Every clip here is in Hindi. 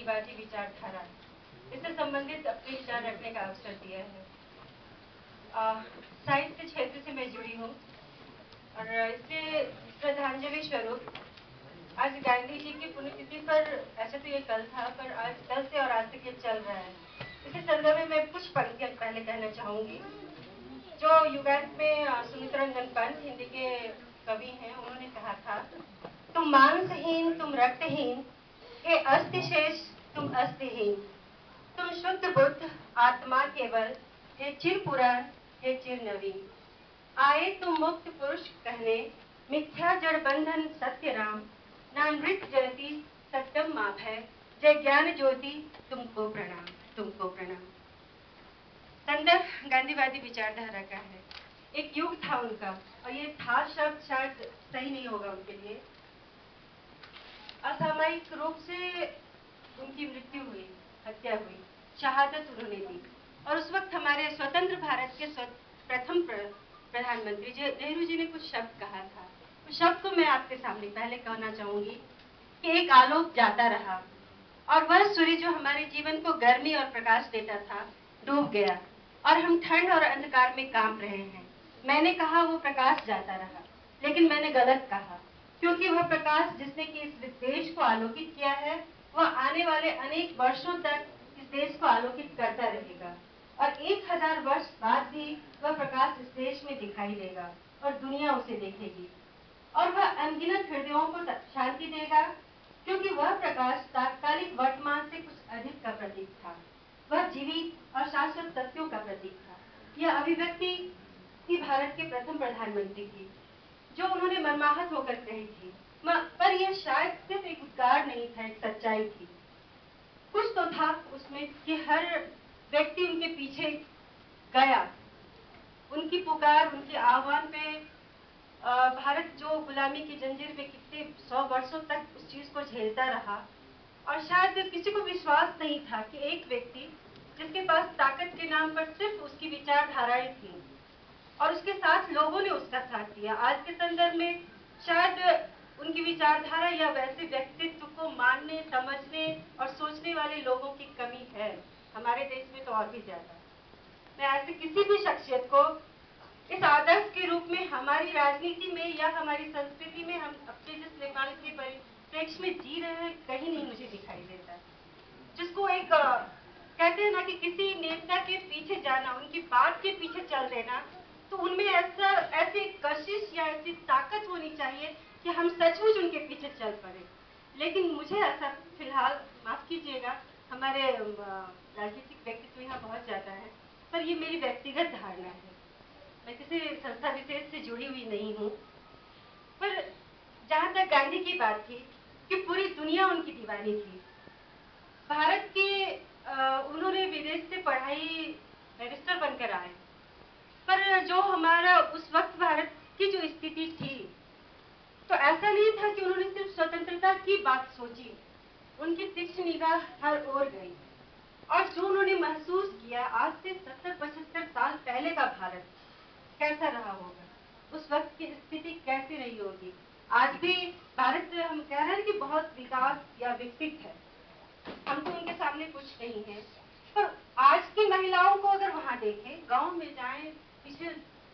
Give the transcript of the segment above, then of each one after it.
गांधीवादी विचारधारा, इससे संबंधित अपने विचार रखने का अवसर दिया है। साहित्य क्षेत्र से मैं जुड़ी हूँ और इससे श्रद्धांजलि स्वरूप आज गांधी जी की पुण्यतिथि पर, ऐसे तो ये कल था पर आज कल से और आज तक ये चल रहा है, इसी संदर्भ में मैं कुछ पंक्तियां पहले कहना चाहूंगी। जो युगांत में सुमित्रंजन पंत हिंदी के कवि हैं, उन्होंने कहा था, तुम मांसहीन तुम रक्तहीन, हे अस्थिशेष तुम अस्थिहीन, तुम शुद्ध बुद्ध आत्मा केवल, हे चिर पुराण हे चिर नवीन, आए तुम मुक्त पुरुष कहने, मिथ्या जड़ बंधन सत्य राम, नानृत जयति सत्यम माप है, जय ज्ञान ज्योति तुमको प्रणाम, तुमको प्रणाम। संदर्भ गांधीवादी विचारधारा का है, एक युग था उनका, और ये था शब्द शायद सही नहीं होगा उनके लिए। असामयिक रूप से उनकी मृत्यु हुई, हत्या हुई, शहादत उन्होंने दी, और उस वक्त हमारे स्वतंत्र भारत के प्रथम प्रधानमंत्री नेहरू जी ने कुछ शब्द कहा था। उस शब्द को मैं आपके सामने पहले कहना चाहूंगी कि एक आलोक जाता रहा, और वह सूर्य जो हमारे जीवन को गर्मी और प्रकाश देता था, डूब गया, और हम ठंड और अंधकार में कांप रहे हैं। मैंने कहा वो प्रकाश जाता रहा, लेकिन मैंने गलत कहा, क्योंकि वह प्रकाश जिसने कि इस देश को आलोकित किया है, वह आने वाले अनेक वर्षों तक इस देश को आलोकित करता रहेगा, और 1000 वर्ष बाद भी वह प्रकाश इस देश में दिखाई देगा और दुनिया उसे देखेगी, और वह अनगिनत हृदयों को शांति देगा, क्योंकि वह प्रकाश तात्कालिक वर्तमान से कुछ अधिक का प्रतीक था। वह जीवित और शाश्वत सत्यों का प्रतीक था। यह अभिव्यक्ति थी भारत के प्रथम प्रधानमंत्री की, जो उन्होंने मनमाहत होकर कही थी, पर यह शायद सिर्फ एक उद्गार नहीं था, एक सच्चाई थी। कुछ तो था उसमें कि हर व्यक्ति उनके पीछे गया, उनकी पुकार, उनके आह्वान पे भारत जो गुलामी की जंजीर में कितने 100 वर्षों तक उस चीज को झेलता रहा, और शायद किसी को विश्वास नहीं था कि एक व्यक्ति जिसके पास ताकत के नाम पर सिर्फ उसकी विचारधाराएं थी, और उसके साथ लोगों ने उसका साथ दिया। आज के संदर्भ में शायद उनकी विचारधारा या वैसे व्यक्तित्व को मानने, समझने और सोचने वाले लोगों की कमी है हमारे देश में, तो और भी ज्यादा। मैं ऐसे किसी भी शख्सियत को इस आदर्श के रूप में हमारी राजनीति में या हमारी संस्कृति में हम अपने जिस नेपाल के परिप्रेक्ष्य में जी रहे हैं, कहीं नहीं मुझे दिखाई देता, जिसको एक कहते हैं ना कि किसी नेता के पीछे जाना, उनकी बात के पीछे चल देना, तो उनमें ऐसी कशिश या ऐसी ताकत होनी चाहिए कि हम सचमुच उनके पीछे चल पड़े। लेकिन मुझे ऐसा फिलहाल, माफ कीजिएगा, हमारे राजनीतिक व्यक्तित्व यहाँ बहुत ज्यादा है, पर ये मेरी व्यक्तिगत धारणा है, मैं किसी संस्था विशेष से जुड़ी हुई नहीं हूँ। पर जहाँ तक गांधी की बात थी कि पूरी दुनिया उनकी दीवानी थी। भारत के उन्होंने विदेश से पढ़ाई, बैरिस्टर बनकर आए, पर जो हमारा उस वक्त भारत की जो स्थिति थी, तो ऐसा नहीं था कि उन्होंने सिर्फ स्वतंत्रता की बात सोची, उनकी तीक्ष्ण निगाह हर ओर गई, और जो उन्होंने महसूस किया आज से 70-75 साल पहले का भारत कैसा रहा होगा, उस वक्त की स्थिति कैसी रही होगी। आज भी भारत हम कह रहे हैं कि बहुत विकास या विकसित है, हम तो उनके सामने कुछ नहीं है, पर आज की महिलाओं को अगर वहां देखें, गांव में जाएं, पिछले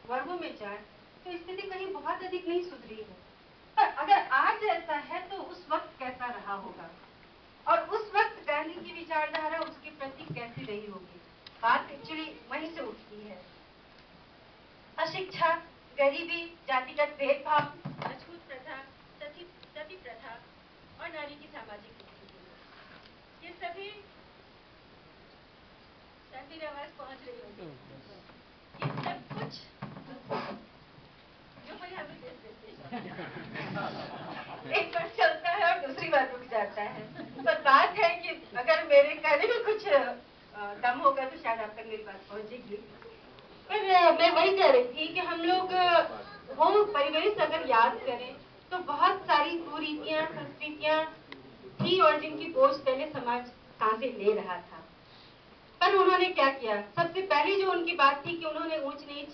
वर्गों में जाएं, तो स्थिति कहीं बहुत अधिक नहीं सुधरी है। पर अगर आज ऐसा है तो उस वक्त कैसा रहा होगा, और उस वक्त गांधी की विचारधारा उसके प्रति कैसी रही होगी। बात एक्चुअली वहीं से उठती है। अशिक्षा, गरीबी, जातिगत भेदभाव, राजपूत प्रथा, सती प्रथा और नारी की सामाजिक स्थिति, ये सभी शांति आवाज पहुंच रही होगी। ये सब कुछ जो मैं यहाँ पे देश एक बार चलता है और दूसरी बार रुक जाता है, पर बात है कि अगर मेरे कहने में कुछ दम होगा तो शायद आप तक मेरी बात पहुंचेगी। पर मैं वही कह रही थी कि हम लोग वो परिवेश अगर याद करें तो बहुत सारी कुरीतियां, संस्कृतियां थी, और जिनकी बोझ पहले समाज सांसे ले रहा था। पर उन्होंने क्या किया, सबसे पहली जो उनकी बात थी कि उन्होंने ऊंच नीच,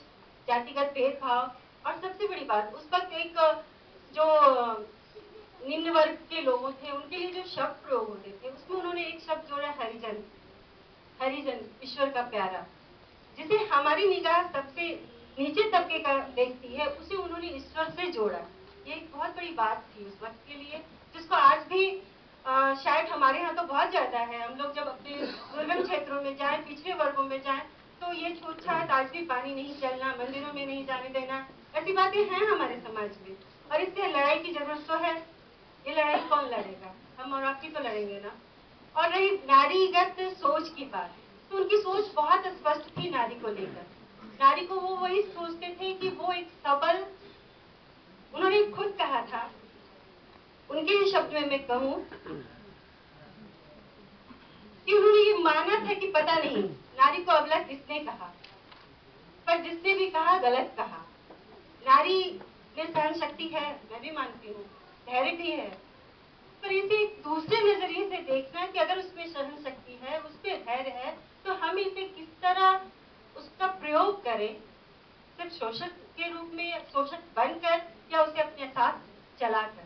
जातिगत भेदभाव, और सबसे बड़ी बात उस वक्त एक जो निम्न वर्ग के लोगों थे उनके लिए जो शब्द प्रयोग होते थे, उसमें उन्होंने एक शब्द हरिजन ईश्वर का प्यारा, जिसे हमारी निगाह सबसे नीचे तबके का देखती है, उसे उन्होंने ईश्वर से जोड़ा। ये एक बहुत बड़ी बात थी उस वक्त के लिए, जिसको आज भी शायद हमारे यहाँ तो बहुत ज्यादा है। हम लोग जब अपने दुर्गम क्षेत्रों में जाएं, पिछड़े वर्गों में जाएं, तो ये छूतछात, आज भी पानी नहीं चलना, मंदिरों में नहीं जाने देना, ऐसी बातें हैं हमारे समाज में। और इससे लड़ाई की जरूरत तो है। ये लड़ाई कौन लड़ेगा? हम और आप ही तो लड़ेंगे ना। और रही नारीगत सोच की बात, तो उनकी सोच बहुत स्पष्ट थी नारी को लेकर। नारी को वो वही सोचते थे कि वो एक सबल, उन्होंने खुद कहा था, उनके ही शब्द में मैं कहूं कि उन्होंने ये माना था कि पता नहीं नारी को अबला किसने कहा, पर जिसने भी कहा गलत कहा। नारी में सहन शक्ति है, मैं भी मानती हूँ, धैर्य भी है, पर इसे एक दूसरे नजरिए से देखना कि अगर उसमें सहन शक्ति है, उसमें धैर्य है, तो हम इसे किस तरह उसका प्रयोग करें, सिर्फ शोषक के रूप में, शोषक बनकर, या उसे अपने साथ चलाकर।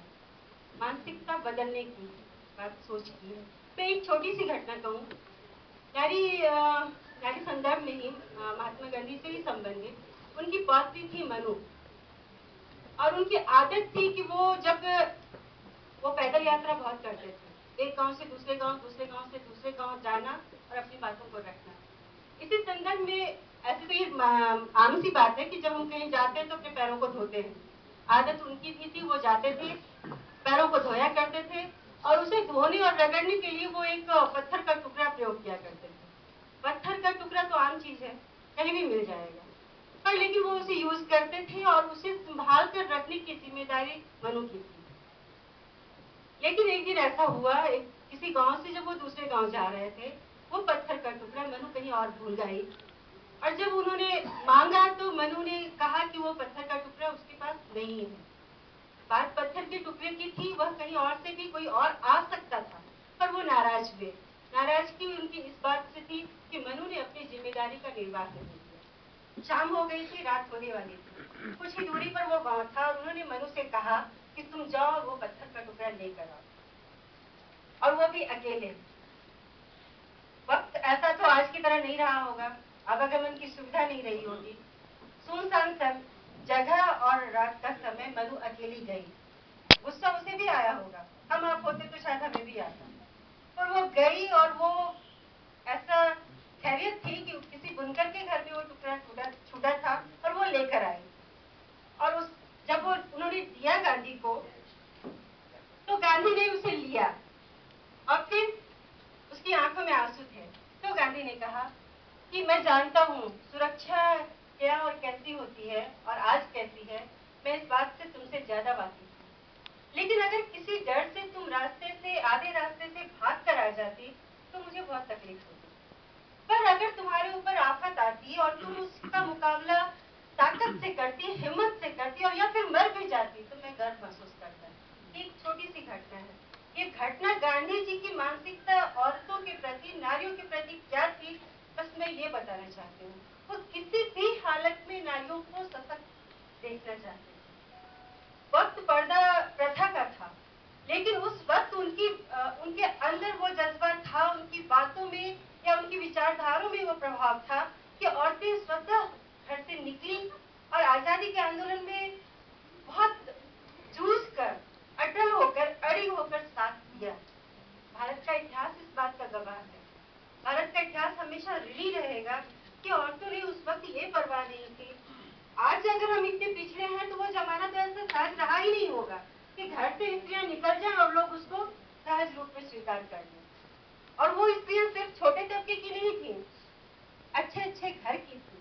मानसिकता बदलने की बात सोच की है। मैं एक छोटी सी घटना कहूँ, नारी संदर्भ में ही, महात्मा गांधी से ही संबंधित। उनकी पौत्री थी मनु, और उनकी आदत थी कि वो जब वो पैदल यात्रा बहुत करते थे, एक गांव से दूसरे गांव, दूसरे गांव से दूसरे गांव जाना और अपनी बातों को रखना। इसी संदर्भ में ऐसे तो ये आम सी बात है कि जब हम कहीं जाते हैं तो अपने पैरों को धोते हैं। आदत उनकी भी थी, वो जाते थे, पैरों को धोया करते थे, और उसे धोने और रगड़ने के लिए वो एक पत्थर का टुकड़ा प्रयोग किया करते थे। पत्थर का टुकड़ा तो आम चीज है, कहीं भी मिल जाएगा, पर लेकिन वो उसे यूज करते थे और उसे संभाल कर रखने की जिम्मेदारी मनु की थी। लेकिन एक दिन ऐसा हुआ, किसी गांव से जब वो दूसरे गांव जा रहे थे, वो पत्थर का टुकड़ा मनु कहीं और भूल गई, और जब उन्होंने मांगा तो मनु ने कहा कि वो पत्थर का टुकड़ा उसके पास नहीं है। बात पत्थर के टुकड़े की थी, वह कहीं और से भी कोई और आ सकता था, पर वो नाराज हुए। नाराजगी उनकी इस बात से थी कि मनु ने अपनी जिम्मेदारी का निर्वाह नहीं किया। शाम हो गई थी, रात होने वाली थी, कुछ ही दूरी पर वो गांव था, और उन्होंने मनु से कहा कि तुम जाओ, वो पत्थर का टुकड़ा लेकर आओ, और वो भी अकेले। वक्त ऐसा तो आज की तरह नहीं रहा होगा, आवागमन की सुविधा नहीं रही होगी। सुनसान सब जगह और रात का समय मनु अकेली गई। गुस्सा उसे भी आया होगा, हम आप होते तो शायद हमें भी आता, पर वो गई, और वो ऐसा खैरियत थी कि किसी बुनकर के घर में वो टुकड़ा छूटा था, और वो लेकर आई। और जब वो उन्होंने दिया गांधी को, तो गांधी ने उसे लिया, और फिर उसकी आंखों में आंसू थे। तो गांधी ने कहा कि मैं जानता हूँ सुरक्षा क्या और कैसी होती है, और आज कैसी है, मैं इस बात से तुमसे ज्यादा वाकिफ हूँ। लेकिन अगर किसी डर से तुम रास्ते से, आधे रास्ते से भाग कर आ जाती, तो मुझे बहुत तकलीफ होती। पर अगर तुम्हारे ऊपर आफत आती और तुम उसका मुकाबला ताकत से करती, हिम्मत से करती, और या फिर मर भी जाती, तो मैं गर्व महसूस करता। एक छोटी सी घटना है। ये घटना गांधी जी की मानसिकता औरतों के प्रति, नारियों के प्रति क्या थी, बस मैं ये बताना चाहती हूँ। वो किसी भी हालत में नारियों को सशक्त देखना चाहते थे। वक्त पर्दा प्रथा का था, लेकिन उस वक्त उनके अंदर वो जज्बा था, उनकी बातों में या उनकी विचारधाराओं में वो प्रभाव था कि औरतें स्वतः घर से निकली और आजादी के आंदोलन में बहुत जूझ कर, अटल होकर, अड़ी होकर साथ दिया। भारत का इतिहास इस बात का गवाह है। भारत का इतिहास हमेशा ऋणी रहेगा कि औरतों ने उस वक्त ये परवाह नहीं की। आज अगर हम इतने पिछड़े हैं, तो वो जमाना तो ऐसा सहज रहा ही नहीं होगा कि घर से स्त्रियां निकल जाएं और लोग उसको सहज रूप में स्वीकार कर लें। और वो स्त्रियां सिर्फ छोटे तबके की नहीं थी, अच्छे अच्छे घर की थी,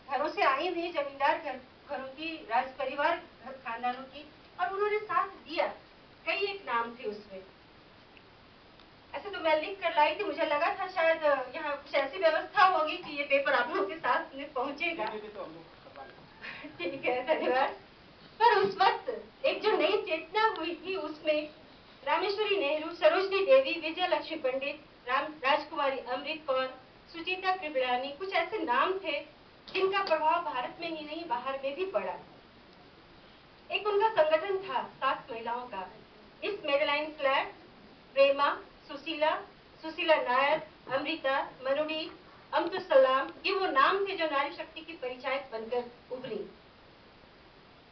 घरों से आई हुई जमींदार घरों की, राज परिवार खानदानों की, और उन्होंने साथ दिया। कई एक नाम थे उसमें। ऐसे तो मैं लिख कर लाई थी, मुझे लगा था शायद यहाँ कुछ ऐसी व्यवस्था होगी कि ये पेपर आप लोगों के साथ में पहुंचेगा। ठीक है, धन्यवाद। पर उस वक्त एक जो नई चेतना हुई थी, उसमें रामेश्वरी नेहरू, सरोजनी देवी, विजय लक्ष्मी पंडित, राजकुमारी अमृत कौर, सुचिता कृपलानी, कुछ ऐसे नाम थे जिनका प्रभाव भारत में ही नहीं, बाहर में भी पड़ा। एक उनका संगठन था 7 महिलाओं का, इस मेडलाइन फ्लैट, प्रेमा, सुशीला, सुशीला नायर, अमृता, मनुडी, अमतुल सलाम, ये वो नाम थे जो नारी शक्ति की परिचायक बनकर उभरी।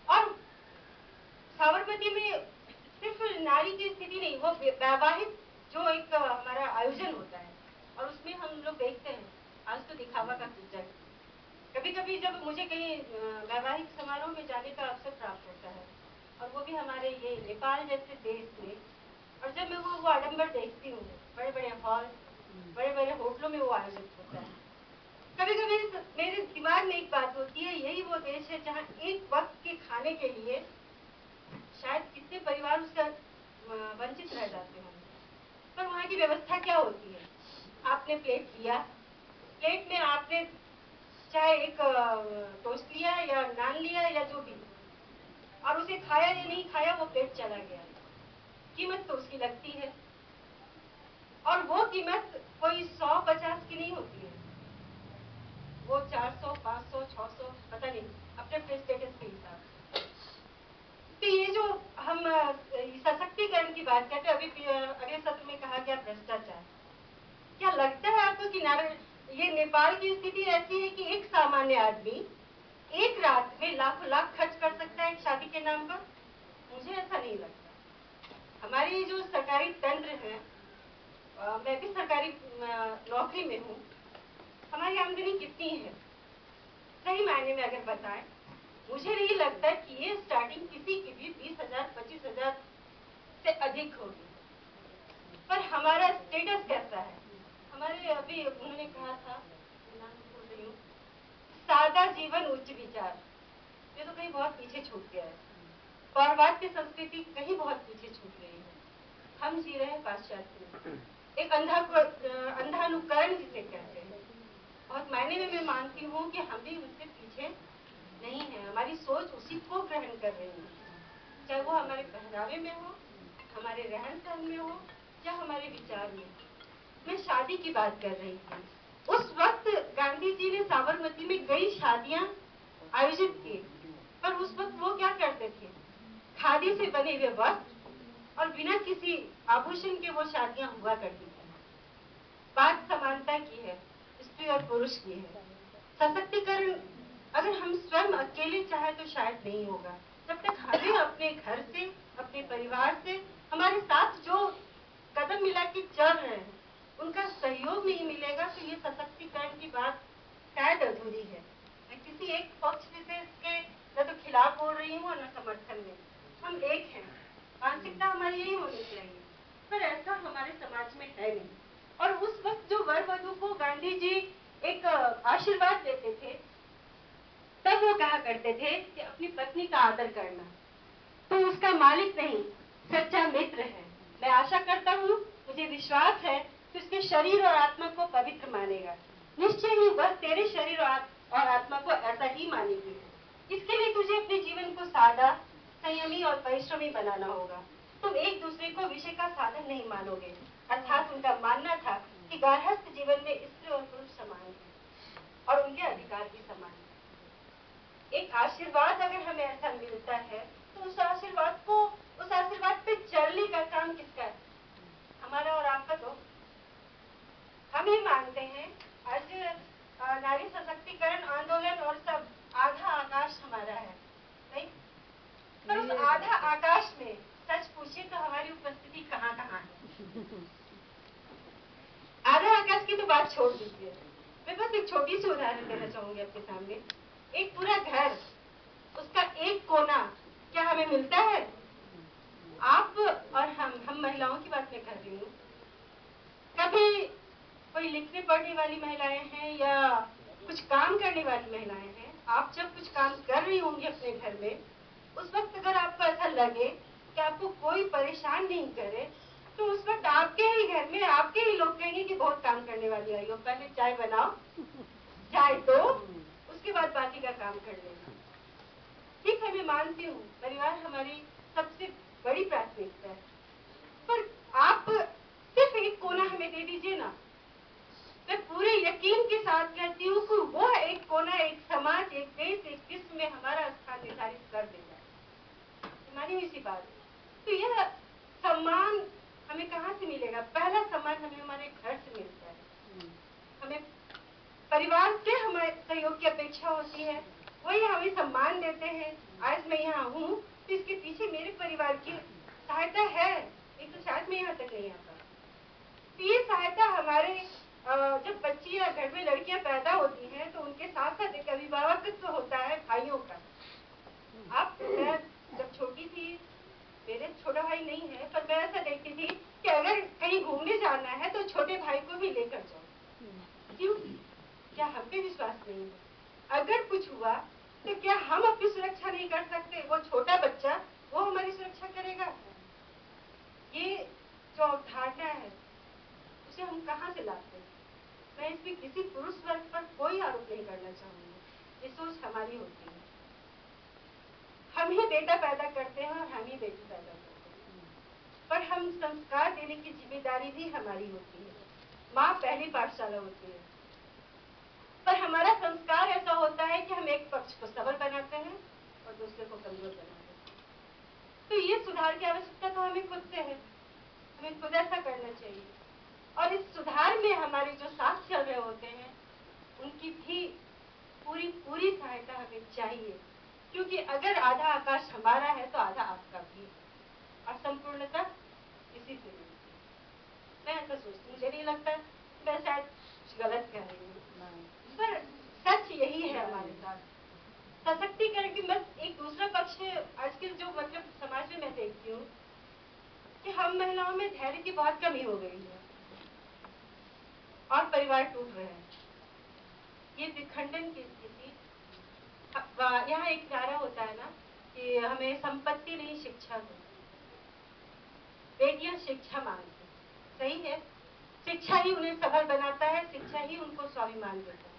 और साबरमती में सिर्फ नारी की स्थिति नहीं, वो वैवाहिक जो एक हमारा आयोजन होता है और उसमें हम लोग देखते हैं आज तो दिखावा का जग। कभी कभी जब मुझे कहीं वैवाहिक समारोह में जाने का अवसर प्राप्त होता है और वो भी हमारे ये नेपाल जैसे देश में, और जब मैं वो आडंबर देखती हूँ, बड़े बड़े हॉल, बड़े बड़े होटलों में वो आयोजित होता है, कभी कभी मेरे दिमाग में एक बात होती है, यही वो देश है जहाँ एक वक्त के खाने के लिए शायद कितने परिवार उसका वंचित रह जाते हैं। पर वहाँ की व्यवस्था क्या होती है? आपने प्लेट लिया, प्लेट में आपने चाहे एक टोस्ट लिया या नान लिया या जो भी, और उसे खाया या नहीं खाया, वो प्लेट चला गया। कीमत तो उसकी लगती है, और वो कीमत कोई 100-50 की नहीं होती है, वो 400, 500, 600, पता नहीं, अपने अपने स्टेटस के हिसाब से। तो ये जो हम सशक्तिकरण की बात करते हैं, अभी अगले सत्र में कहा गया भ्रष्टाचार, क्या लगता है आपको कि ये नेपाल की स्थिति ऐसी है कि एक सामान्य आदमी एक रात में लाखों लाख खर्च कर सकता है एक शादी के नाम पर? मुझे ऐसा नहीं लगता। हमारी जो सरकारी तंत्र है, मैं भी सरकारी नौकरी में हूँ, हमारी आमदनी कितनी है सही मायने में अगर बताएं, मुझे नहीं लगता कि ये स्टार्टिंग किसी की भी 20,000 25,000 से अधिक होगी। पर हमारा स्टेटस कैसा है? हमारे अभी उन्होंने कहा था, नाम भूल रही हूँ, सादा जीवन उच्च विचार, ये तो कहीं बहुत पीछे छूट गया है। पौरवाद की संस्कृति कहीं बहुत पीछे छूट गई है। हम जी रहे हैं पाश्चात्य में, एक अंधानुकरण जिसे कहते हैं। बहुत मायने में मैं मानती हूँ कि हम भी उससे पीछे नहीं है, हमारी सोच उसी को ग्रहण कर रही है, चाहे वो हमारे पहनावे में हो, हमारे रहन सहन में हो या हमारे विचार में। मैं शादी की बात कर रही थी, उस वक्त गांधी जी ने साबरमती में कई शादियां आयोजित की, पर उस वक्त वो क्या करते थे? खादी से बने हुए वस्त्र और बिना किसी आभूषण के वो शादियां हुआ करती थी। बात समानता की है, स्त्री और पुरुष की है। सशक्तिकरण अगर हम स्वयं अकेले चाहे तो शायद नहीं होगा, जब तक हमें अपने घर से, अपने परिवार से, हमारे साथ जो कदम मिला के चल रहे हैं उनका सहयोग नहीं मिलेगा, तो ये सशक्तिकरण की बात शायद अधूरी है। मैं किसी एक पक्ष विशेष के न तो खिलाफ बोल रही हूँ और न समर्थन में। हम एक हैं, मानसिकता हमारी यही होनी चाहिए, पर ऐसा हमारे समाज में है नहीं। और उस वक्त जो वर वधू को गांधी जी एक आशीर्वाद देते थे, तब वो कहा करते थे कि अपनी पत्नी का आदर करना तो उसका मालिक नहीं, सच्चा मित्र है। मैं आशा करता हूँ, मुझे विश्वास है कि उसके शरीर और आत्मा को पवित्र मानेगा। निश्चय ही वह तेरे शरीर और आत्मा को ऐसा ही मानेगी। इसके लिए तुझे अपने जीवन को सादा, संयमी और परिश्रमी बनाना होगा। तुम एक दूसरे को विषय का साधन नहीं मानोगे। अर्थात उनका मानना था कि गार्हस्थ जीवन में स्त्री और पुरुष समान है और उनके अधिकार भी समान है। एक आशीर्वाद अगर हमें ऐसा मिलता है तो उस आशीर्वाद पे चलने का काम किसका है? हमारा और आपका। तो हम ही मानते हैं आज नारी सशक्तिकरण आंदोलन और सब आधा आकाश हमारा है, नहीं? पर उस आधा आकाश में सच पूछिए तो हमारी उपस्थिति कहाँ कहाँ है? आधा आकाश की तो बात छोड़ दीजिए, मैं बस एक छोटी सी उदाहरण देना चाहूंगी आपके सामने। एक पूरा घर, उसका एक कोना क्या हमें मिलता है? आप और हम महिलाओं की बात मैं कर रही हूँ। कभी कोई लिखने पढ़ने वाली महिलाएं हैं या कुछ काम करने वाली महिलाएं हैं, आप जब कुछ काम कर रही होंगी अपने घर में, उस वक्त अगर आपको ऐसा लगे कि आपको कोई परेशान नहीं करे, तो उस वक्त आपके ही घर में आपके ही लोग कहेंगे कि बहुत काम करने वाली आई हो, पहले चाय बनाओ, चाय दो, उसके बाद बाकी का काम कर लेना। ठीक है, मैं मानती हूँ परिवार हमारी सबसे बड़ी प्राथमिकता है, पर आप सिर्फ एक कोना हमें दे दीजिए ना। मैं पूरे यकीन के साथ कहती हूँ कि वो एक कोना, एक समाज, एक देश, एक विश्व में हमारा स्थान निर्धारित कर देगा। मानी हुई सी बात। तो यह सम्मान हमें कहाँ से मिलेगा? पहला सम्मान हमें हमारे घर सहयोग की अपेक्षा होती है, वही हमें सम्मान देते हैं। आज मैं यहाँ हूँ तो इसके पीछे मेरे परिवार की सहायता है, एक तो शायद मैं यहाँ तक नहीं आता। तो ये सहायता हमारे जब बच्ची या घर में लड़कियां पैदा होती हैं तो उनके साथ साथ एक अभिभावकत्व होता है भाइयों का। अब मैं जब छोटी थी, मेरे छोटा भाई नहीं है, पर मैं ऐसा देखती थी कि अगर कहीं घूमने जाना है तो छोटे भाई को भी लेकर जाओ। क्यों? क्या हम पे विश्वास नहीं है? अगर कुछ हुआ तो क्या हम अपनी सुरक्षा नहीं कर सकते? वो छोटा बच्चा वो हमारी सुरक्षा करेगा? ये जो अवधारणा है उसे हम कहाँ से लाते हैं? मैं इसमें किसी पुरुष वर्ग पर कोई आरोप नहीं करना चाहूंगी। ये सोच हमारी होती है। हम ही बेटा पैदा करते हैं और हम ही बेटी पैदा करते हैं, पर हम संस्कार देने की जिम्मेदारी भी हमारी होती है। माँ पहली पाठशाला होती है, पर हमारा संस्कार ऐसा होता है कि हम एक पक्ष को सबल बनाते हैं और दूसरे को कमजोर बनाते हैं। तो ये सुधार की आवश्यकता तो हमें खुद से है, हमें खुद ऐसा करना चाहिए। और इस सुधार में हमारे जो साथ चल रहे होते हैं उनकी भी पूरी सहायता हमें चाहिए, क्योंकि अगर आधा आकाश हमारा है तो आधा आपका भी है और संपूर्णता इसी से मिलती है। मैं ऐसा सोचती, मुझे नहीं लगता मैं शायद गलत कह रही हूँ, पर सच यही है हमारे साथ। सशक्तिकरण की बस एक दूसरा पक्ष आजकल जो मतलब समाज में मैं देखती हूँ कि हम महिलाओं में धैर्य की बहुत कमी हो गई है और परिवार टूट रहे हैं। ये विखंडन की स्थिति, यहाँ एक नारा होता है ना कि हमें संपत्ति नहीं शिक्षा दो, बेटियां शिक्षा मांगती, सही है। शिक्षा ही उन्हें सबल बनाता है, शिक्षा ही उनको स्वाभिमान देता है।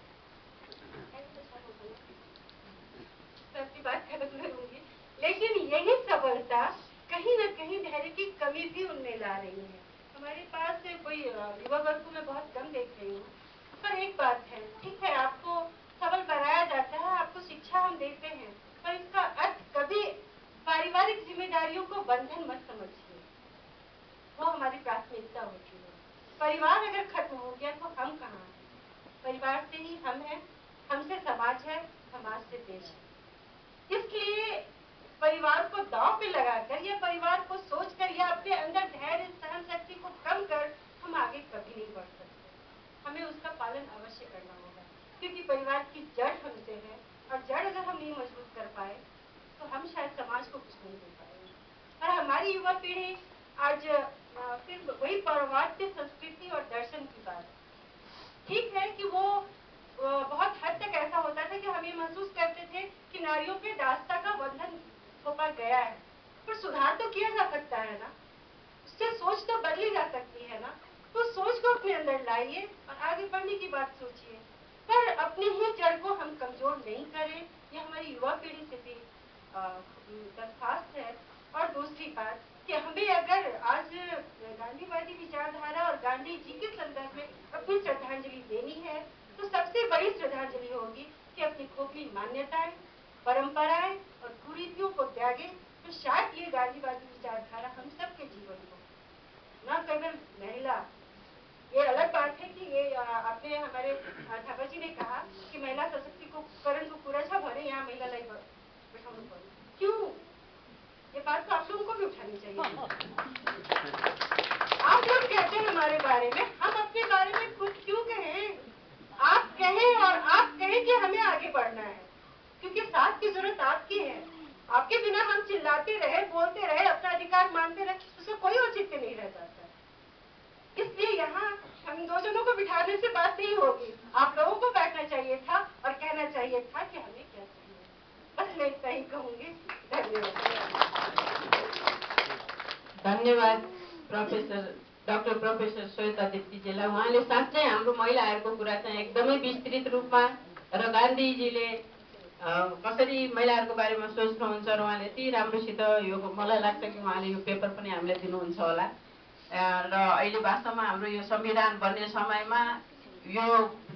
मैं अपनी बात खत्म करूंगी, लेकिन यही सबलता कहीं ना कहीं धैर्य की कमी भी उनमें ला रही है। हमारे पास कोई युवा वर्ग को मैं बहुत कम देख रही हूँ, पर एक बात है, ठीक है आपको सबल बनाया जाता है, आपको शिक्षा हम देते हैं, पर इसका अर्थ कभी पारिवारिक जिम्मेदारियों को बंधन मत समझिए। वो हमारी प्राथमिकता होती है। परिवार अगर खत्म हो गया तो हम कहाँ हैं? परिवार से ही हम हैं, हमसे समाज है, समाज से देश है। इसलिए परिवार को दांव पे लगाकर या परिवार को सोचकर या अपने अंदर धैर्य सहन शक्ति को कम कर हम आगे कभी नहीं बढ़ सकते। हमें उसका पालन अवश्य करना होगा, क्योंकि परिवार की जड़ हमसे है और जड़ अगर हम नहीं मजबूत कर पाए तो हम शायद समाज को कुछ नहीं दे पाएंगे। और हमारी युवा पीढ़ी आज फिर वही पौर्वात्य संस्कृति और दर्शन की बात, ठीक है कि वो बहुत हद तक ऐसा होता था कि हम ये महसूस करते थे कि नारियों पे दास्ता का बंधन थोपा गया है, पर सुधार तो किया जा सकता है ना, उससे सोच तो बदली जा सकती है ना। तो सोच को अपने अंदर लाइए और आगे बढ़ने की बात सोचिए, पर अपने ही जड़ को हम कमजोर नहीं करें, ये हमारी युवा पीढ़ी से भी दरखास्त है। और दूसरी बात कि हमें अगर आज गांधीवादी विचारधारा और गांधी जी के संदर्भ में अपनी श्रद्धांजलि देनी है तो सबसे बड़ी श्रद्धांजलि होगी कि अपनी खोखली मान्यताएं, परंपराएं और कुरीतियों को त्यागे। तो शायद ये गांधीवादी विचारधारा हम सबके जीवन को न केवल महिला, ये अलग बात है कि ये आपने हमारे थापा जी ने कहा कि महिला सशक्तिकरण को पूरा छा भरे यहाँ महिला लाई बैठाने पड़े, क्यों? ये बात तो आप लोगों को भी उठानी चाहिए। आप लोग कहते हैं हमारे बारे में, हम अपने बारे में खुद क्यों कहें? आप कहें और आप कहें कि हमें आगे बढ़ना है, क्योंकि साथ की जरूरत आपकी है। आपके बिना हम चिल्लाते रहे, बोलते रहे, अपना अधिकार मानते रहे, उससे कोई औचित्य नहीं रह जाता। इसलिए यहाँ हम दो जनों को बिठाने से बात नहीं होगी, आप लोगों को बैठना चाहिए था और कहना चाहिए था कि हमें क्या चाहिए। बस मैं इतना ही कहूंगी। धन्यवाद डाक्टर प्रोफेसर श्वेता दीप्तीजीलाई। उहाँले साँच्चै हाम्रो महिलाहरूको कुरा चाहिँ एकदमै विस्तृत रूपमा र गान्धीजीले कसरी महिलाहरूको बारेमा सोच्नुहुन्छ र उहाँले यति राम्रोसित यो मलाई लाग्छ कि उहाँले यो पेपर पनि हामीलाई दिनुहुन्छ होला। र अहिले वास्तवमा हाम्रो यो संविधान बन्ने समयमा यो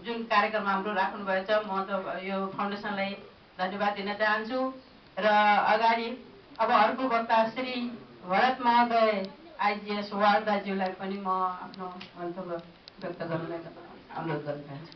जुन कार्यक्रम हाम्रो राख्नुभएछ, म त यो फाउन्डेसनलाई धन्यवाद दिन चाहन्छु। र अगाडि अब अर्को वक्ता श्री भरत महोदय आइजिएस वार्दाज्यूलाई पनि म आफ्नो मन्तव्य व्यक्त गर्नलाई अनुरोध गर्न चाहन्छु।